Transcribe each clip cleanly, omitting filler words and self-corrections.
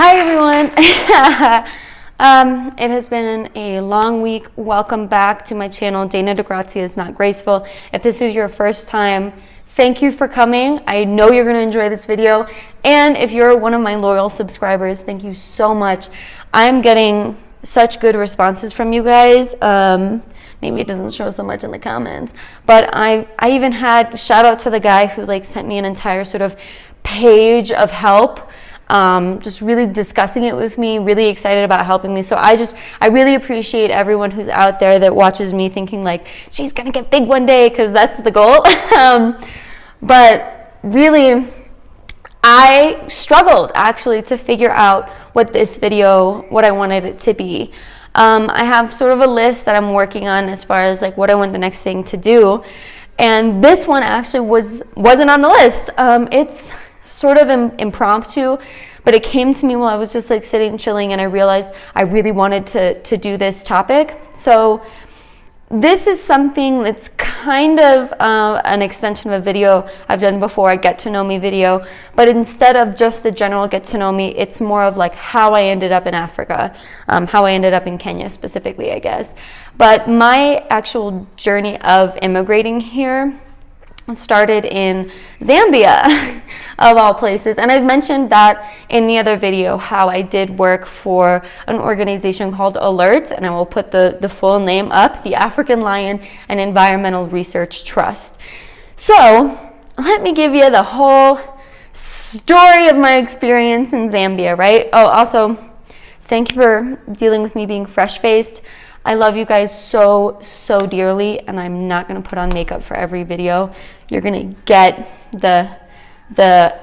Hi everyone. It has been a long week. Welcome back to my channel, Dana DeGrazia is Not Graceful. If this is your first time, thank you for coming. I know you're going to enjoy this video. And if you're one of my loyal subscribers, thank you so much. I'm getting such good responses from you guys. Maybe it doesn't show so much in the comments, but I even had shout out to the guy who sent me an entire sort of page of help. Just really discussing it with me, really excited about helping me. So I really appreciate everyone who's out there that watches me thinking she's gonna get big one day, because that's the goal. But really, I struggled actually to figure out what I wanted it to be. I have sort of a list that I'm working on as far as what I want the next thing to do. And this one actually wasn't on the list. It's sort of impromptu, but it came to me while I was just sitting chilling, and I realized I really wanted to do this topic. So this is something that's kind of an extension of a video I've done before, a get to know me video, but instead of just the general get to know me, it's more of how I ended up in Africa, how I ended up in Kenya specifically, I guess. But my actual journey of immigrating here started in Zambia, of all places. And I've mentioned that in the other video, how I did work for an organization called ALERT, and I will put the full name up, the African Lion and Environmental Research Trust. So let me give you the whole story of my experience in Zambia, right? Oh, also, thank you for dealing with me being fresh-faced. I love you guys so dearly, and I'm not going to put on makeup for every video. You're going to get the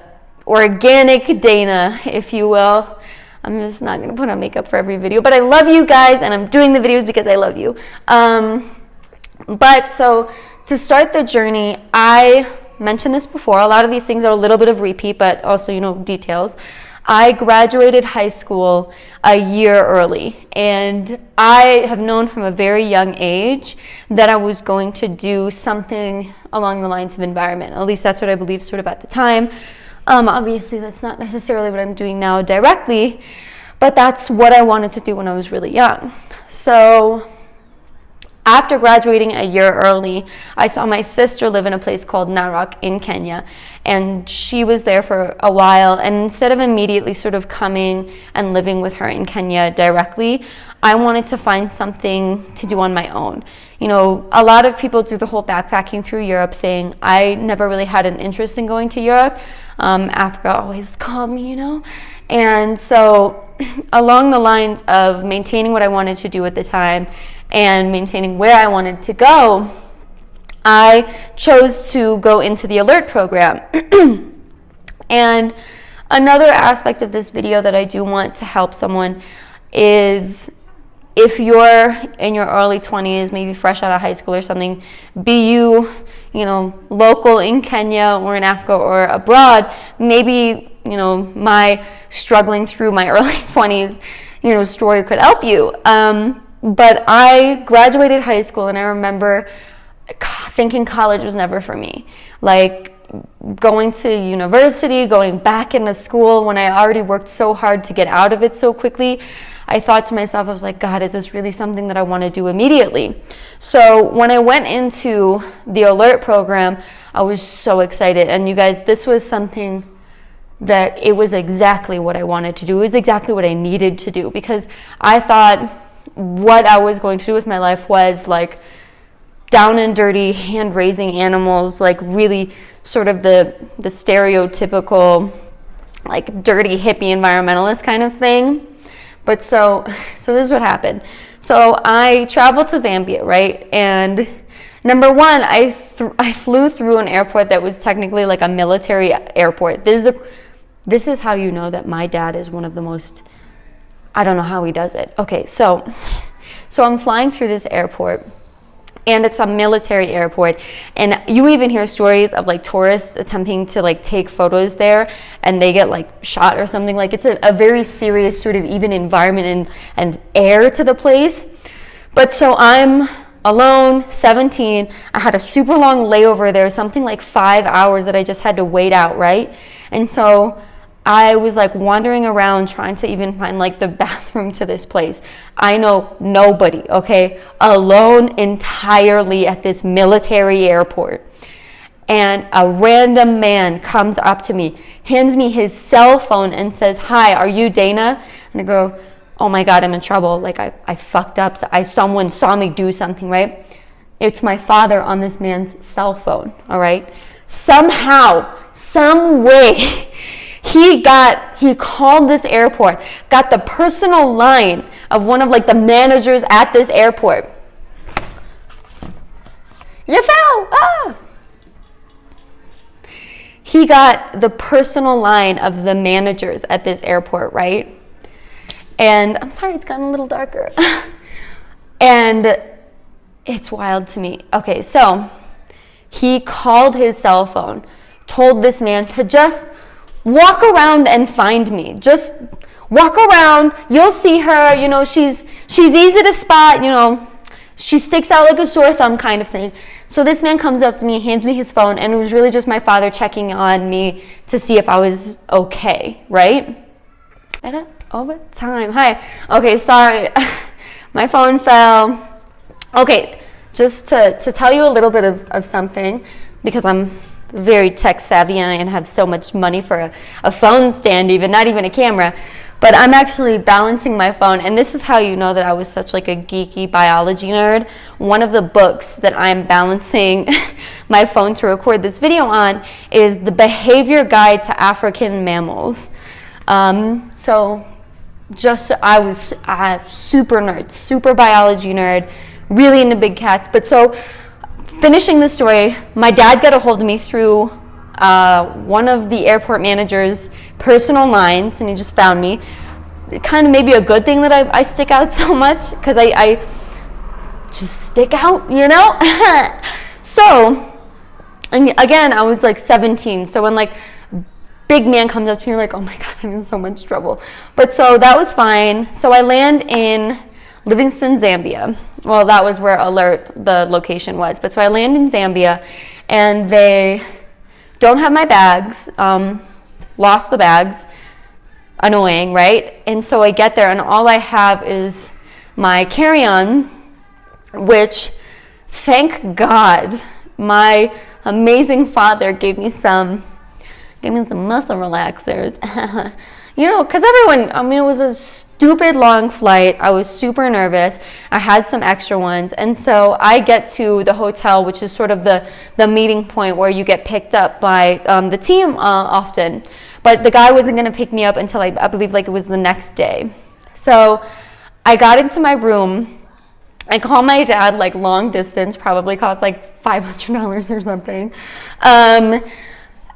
organic Dana, if you will. I'm just not going to put on makeup for every video, but I love you guys, and I'm doing the videos because I love you. But so to start the journey, I mentioned this before. A lot of these things are a little bit of repeat, but also, details. I graduated high school a year early, and I have known from a very young age that I was going to do something along the lines of environment. At least that's what I believed sort of at the time. Obviously, that's not necessarily what I'm doing now directly, but that's what I wanted to do when I was really young. So after graduating a year early, I saw my sister live in a place called Narok in Kenya, and she was there for a while. And instead of immediately sort of coming and living with her in Kenya directly, I wanted to find something to do on my own. A lot of people do the whole backpacking through Europe thing. I never really had an interest in going to Europe. Africa always called me, And so along the lines of maintaining what I wanted to do at the time and maintaining where I wanted to go, I chose to go into the ALERT program. And another aspect of this video that I do want to help someone is, if you're in your early 20s, maybe fresh out of high school or something, be you, local in Kenya or in Africa or abroad, maybe, my struggling through my early 20s, story could help you. But I graduated high school, and I remember thinking college was never for me. Going to university, going back into school when I already worked so hard to get out of it so quickly, I thought to myself, I was like, God, is this really something that I want to do immediately? So when I went into the ALERT program, I was so excited. And you guys, this was something that it was exactly what I wanted to do. It was exactly what I needed to do, because I thought what I was going to do with my life was down and dirty, hand-raising animals, really sort of the stereotypical dirty hippie environmentalist kind of thing. But so this is what happened. So I traveled to Zambia, right? And number one, I flew through an airport that was technically a military airport. This is how you know that my dad is one of the most, I don't know how he does it. Okay, so I'm flying through this airport, and it's a military airport, and you even hear stories of tourists attempting to take photos there, and they get shot or something. It's a very serious sort of even environment and air to the place. But so I'm alone, 17. I had a super long layover there, something like 5 hours that I just had to wait out, right? And so I was like wandering around trying to even find like the bathroom to this place. I know nobody, okay? Alone entirely at this military airport. And a random man comes up to me, hands me his cell phone and says, "Hi, are you Dana?" And I go, "Oh my God, I'm in trouble. Like I fucked up. Someone saw me do something," right? It's my father on this man's cell phone, all right? Somehow, some way, he called this airport, got the personal line of one of like the managers at this airport. "You fell, ah!" He got the personal line of the managers at this airport, right? And I'm sorry, it's gotten a little darker. And it's wild to me. Okay, so he called his cell phone, told this man to just walk around and find me. Just walk around, you'll see her, you know, she's easy to spot, you know, she sticks out like a sore thumb kind of thing. So this man comes up to me, hands me his phone, and it was really just my father checking on me to see if I was okay, right? Over time. Hi. Okay, sorry. My phone fell. Okay, just to tell you a little bit of something, because I'm very tech savvy and have so much money for a phone stand, even not even a camera. But I'm actually balancing my phone, and this is how you know that I was such like a geeky biology nerd. One of the books that I'm balancing my phone to record this video on is The Behavior Guide to African Mammals. So just I was a super nerd, super biology nerd, really into big cats. But so finishing the story, my dad got a hold of me through one of the airport manager's personal lines, and he just found me. Kind of maybe a good thing that I stick out so much, because I just stick out, you know? So, and again, I was like 17, so when like big man comes up to me, like, oh my God, I'm in so much trouble. But so that was fine. So I land in Livingston, Zambia. Well, that was where the location was. But so I land in Zambia, and they don't have my bags, lost the bags, annoying, right? And so I get there, and all I have is my carry-on, which, thank God, my amazing father gave me some muscle relaxers. You know, because everyone, I mean, it was a stupid long flight. I was super nervous. I had some extra ones. And so I get to the hotel, which is sort of the meeting point where you get picked up by the team often. But the guy wasn't going to pick me up until I believe like it was the next day. So I got into my room. I called my dad like long distance, probably cost like $500 or something.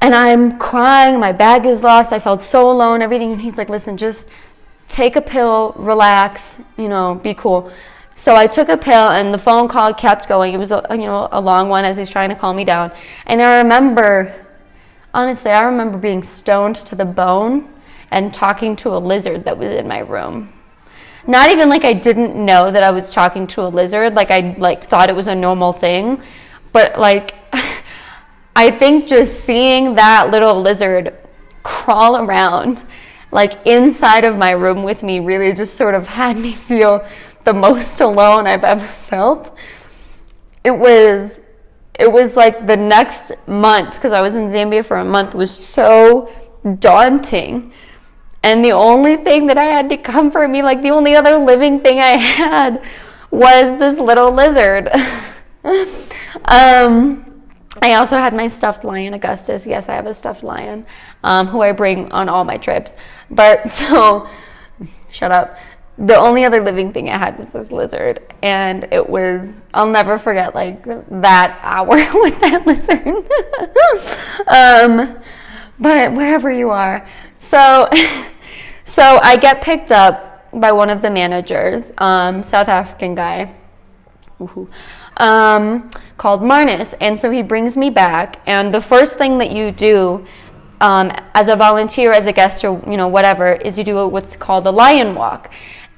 And I'm crying, my bag is lost, I felt so alone, everything. And he's like, "Listen, just take a pill, relax, you know, be cool." So I took a pill, and the phone call kept going. It was a long one as he's trying to calm me down. And I remember, honestly, being stoned to the bone and talking to a lizard that was in my room. Not even like I didn't know that I was talking to a lizard, like I like thought it was a normal thing, but like I think just seeing that little lizard crawl around like inside of my room with me really just sort of had me feel the most alone I've ever felt. It was like the next month, because I was in Zambia for a month, was so daunting. And the only thing that I had to comfort me, like the only other living thing I had, was this little lizard. I also had my stuffed lion, Augustus. Yes, I have a stuffed lion, who I bring on all my trips. But so, shut up. The only other living thing I had was this lizard. And it was, I'll never forget like that hour with that lizard. But wherever you are. So I get picked up by one of the managers, South African guy. Called Marnus, and so he brings me back, and the first thing that you do as a volunteer, as a guest, or whatever, is you do what's called a lion walk.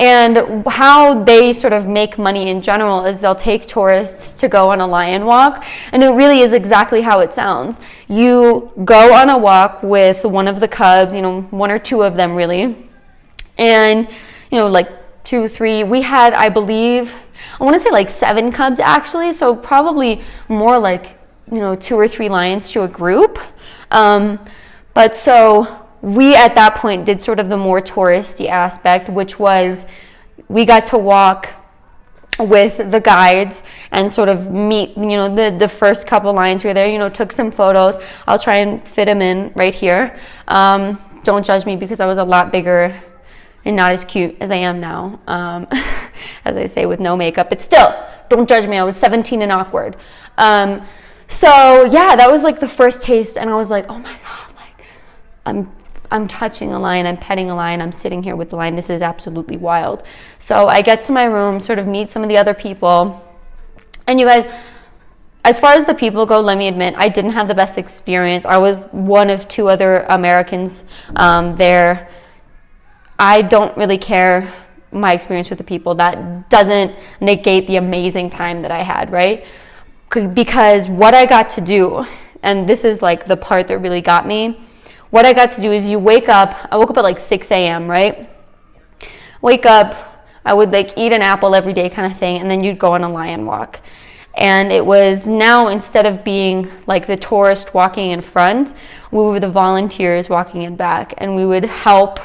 And how they sort of make money in general is they'll take tourists to go on a lion walk, and it really is exactly how it sounds. You go on a walk with one of the cubs, one or two of them really, and like 2, 3. We had, I believe, I want to say like 7 cubs actually, so probably more like 2 or 3 lions to a group. But so we at that point did sort of the more touristy aspect, which was we got to walk with the guides and sort of meet the first couple lions we were there, took some photos. I'll try and fit them in right here. Don't judge me because I was a lot bigger and not as cute as I am now, as I say, with no makeup, but still, don't judge me. I was 17 and awkward. So yeah, that was like the first taste, and I was like, oh my God, like I'm touching a lion, I'm petting a lion, I'm sitting here with the lion. This is absolutely wild. So I get to my room, sort of meet some of the other people, and you guys, as far as the people go, let me admit, I didn't have the best experience. I was one of 2 other Americans there. I don't really care my experience with the people. That doesn't negate the amazing time that I had, right? Because what I got to do, and this is like the part that really got me, what I got to do is I woke up at like 6 a.m., right? Wake up, I would like eat an apple every day kind of thing, and then you'd go on a lion walk. And it was now, instead of being like the tourist walking in front, we were the volunteers walking in back, and we would help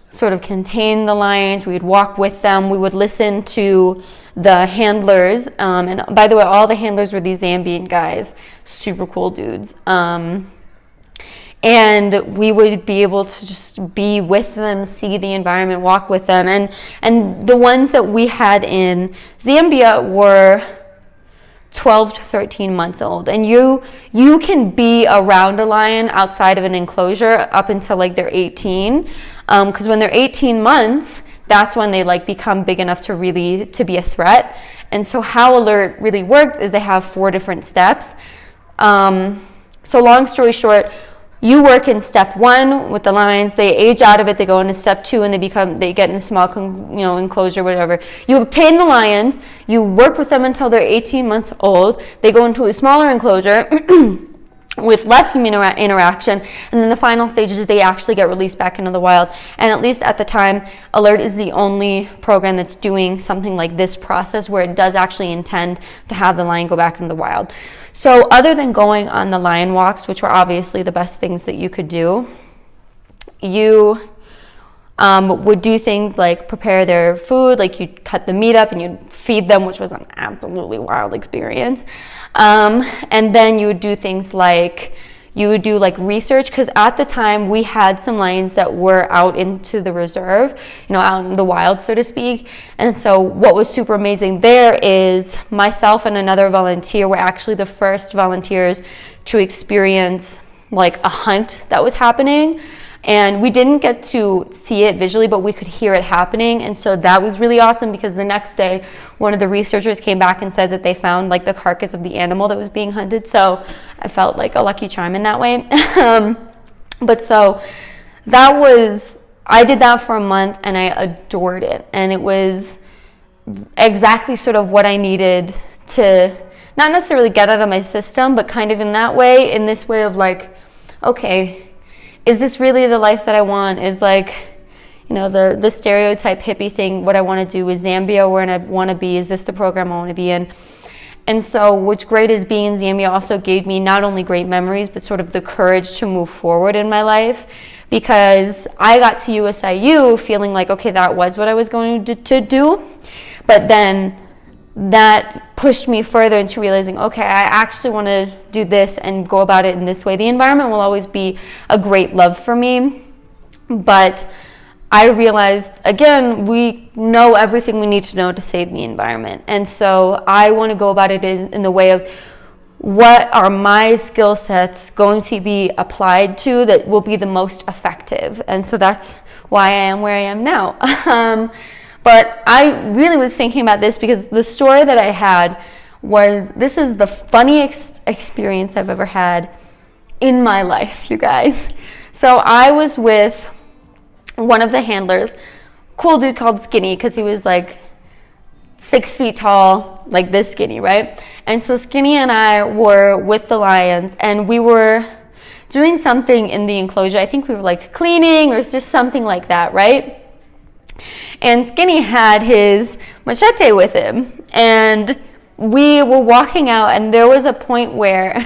sort of contain the lions. We would walk with them. We would listen to the handlers. And by the way, all the handlers were these Zambian guys, super cool dudes. And we would be able to just be with them, see the environment, walk with them. And the ones that we had in Zambia were 12 to 13 months old. And you can be around a lion outside of an enclosure up until like they're 18. Because when they're 18 months, that's when they like become big enough to be a threat. And so how alert really works is they have 4 different steps. So long story short, you work in step 1 with the lions. They age out of it. They go into step 2, and they get in a small enclosure, whatever. You obtain the lions. You work with them until they're 18 months old. They go into a smaller enclosure with less human interaction, and then the final stage is they actually get released back into the wild. And at least at the time, Alert is the only program that's doing something like this process, where it does actually intend to have the lion go back into the wild. So other than going on the lion walks, which were obviously the best things that you could do, you would do things like prepare their food, like you'd cut the meat up and you'd feed them, which was an absolutely wild experience. And then you would do things like you would do like research, because at the time we had some lions that were out into the reserve, out in the wild, so to speak. And so what was super amazing there is myself and another volunteer were actually the first volunteers to experience like a hunt that was happening. And we didn't get to see it visually, but we could hear it happening. And so that was really awesome, because the next day, one of the researchers came back and said that they found like the carcass of the animal that was being hunted. So I felt like a lucky charm in that way. But so I did that for a month, and I adored it. And it was exactly sort of what I needed to not necessarily get out of my system, but kind of in this way of like, okay, is this really the life that I want? Is like, the stereotype hippie thing, what I want to do? Is Zambia where I want to be? Is this the program I want to be in? And so what's great is being in Zambia also gave me not only great memories, but sort of the courage to move forward in my life, because I got to USIU feeling like, okay, that was what I was going to do. But then that pushed me further into realizing, okay, I actually want to do this and go about it in this way. The environment will always be a great love for me, but I realized, again, we know everything we need to know to save the environment. And so I want to go about it in the way of what are my skill sets going to be applied to that will be the most effective. And so that's why I am where I am now. But I really was thinking about this because the story that I had this is the funniest experience I've ever had in my life, you guys. So I was with one of the handlers, cool dude called Skinny because he was like 6 feet tall, like this skinny, right? And so Skinny and I were with the lions, and we were doing something in the enclosure. I think we were like cleaning or just something like that, right? And Skinny had his machete with him, and we were walking out, and there was a point where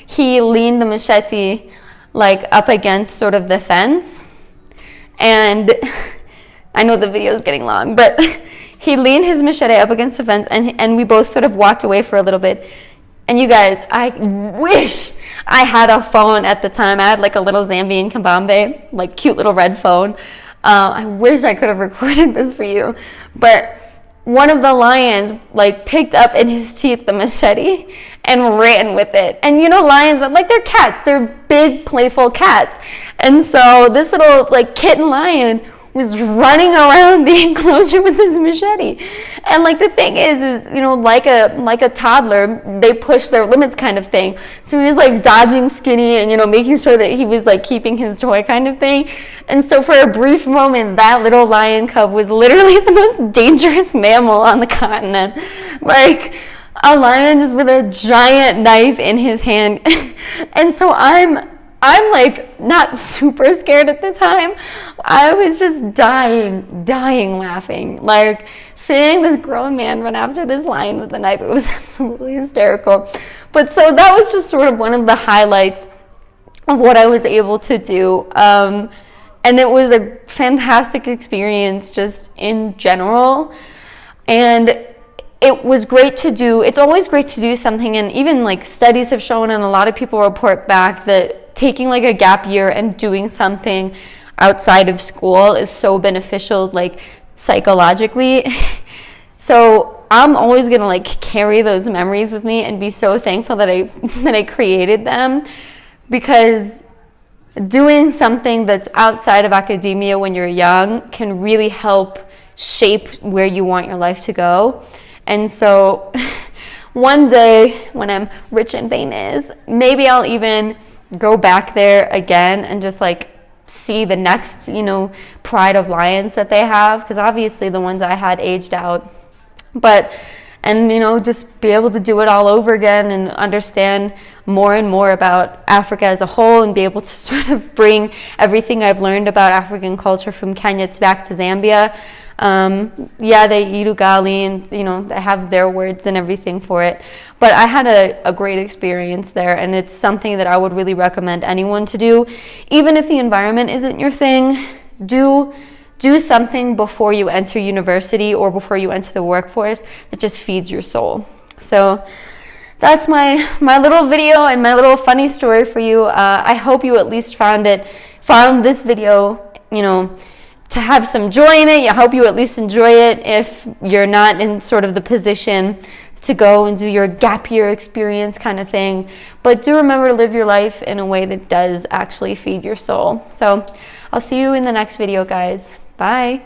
he leaned the machete like up against sort of the fence, and I know the video is getting long, but he leaned his machete up against the fence, and we both sort of walked away for a little bit. And you guys, I wish I had a phone at the time. I had like a little Zambian kabambe, like cute little red phone. I wish I could have recorded this for you. But one of the lions like picked up in his teeth the machete and ran with it. And you know, lions, like, they're cats. They're big, playful cats. And so this little like kitten lion was running around the enclosure with his machete. And like the thing is, you know, like a toddler, they push their limits kind of thing. So he was like dodging Skinny and, you know, making sure that he was like keeping his toy kind of thing. And so for a brief moment, that little lion cub was literally the most dangerous mammal on the continent. Like a lion just with a giant knife in his hand. And so I'm like not super scared at the time. I was just dying laughing. Like seeing this grown man run after this lion with a knife, it was absolutely hysterical. But so that was just sort of one of the highlights of what I was able to do. And it was a fantastic experience just in general. And it was great to do. It's always great to do something, and even like studies have shown, and a lot of people report back, that taking like a gap year and doing something outside of school is so beneficial, like psychologically. So I'm always gonna like carry those memories with me and be so thankful that I created them, because doing something that's outside of academia when you're young can really help shape where you want your life to go. And so one day when I'm rich and famous, maybe I'll even go back there again and just like see the next, you know, pride of lions that they have, because obviously the ones I had aged out. And you know, just be able to do it all over again and understand more and more about Africa as a whole, and be able to sort of bring everything I've learned about African culture from Kenya back to Zambia. Yeah, they eat ugali, and you know, they have their words and everything for it. But I had a great experience there, and it's something that I would really recommend anyone to do. Even if the environment isn't your thing, do something before you enter university or before you enter the workforce that just feeds your soul. So that's my little video and my little funny story for you. I hope you at least found this video, you know, to have some joy in it. I hope you at least enjoy it if you're not in sort of the position to go and do your gap year experience kind of thing. But do remember to live your life in a way that does actually feed your soul. So I'll see you in the next video, guys. Bye.